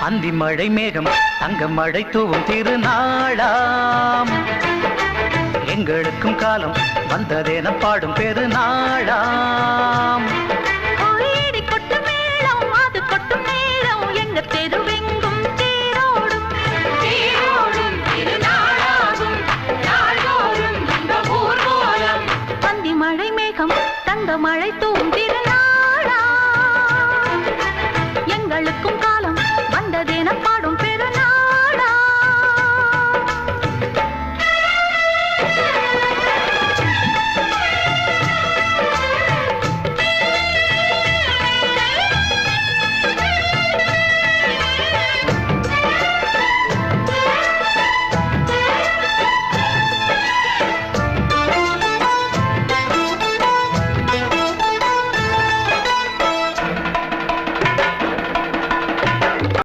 அந்தி மழை மேகம் தங்க மழை தூவும் திருநாளாம். எங்களுக்கும் காலம் வந்ததென பாடும் பெருநாளாம்.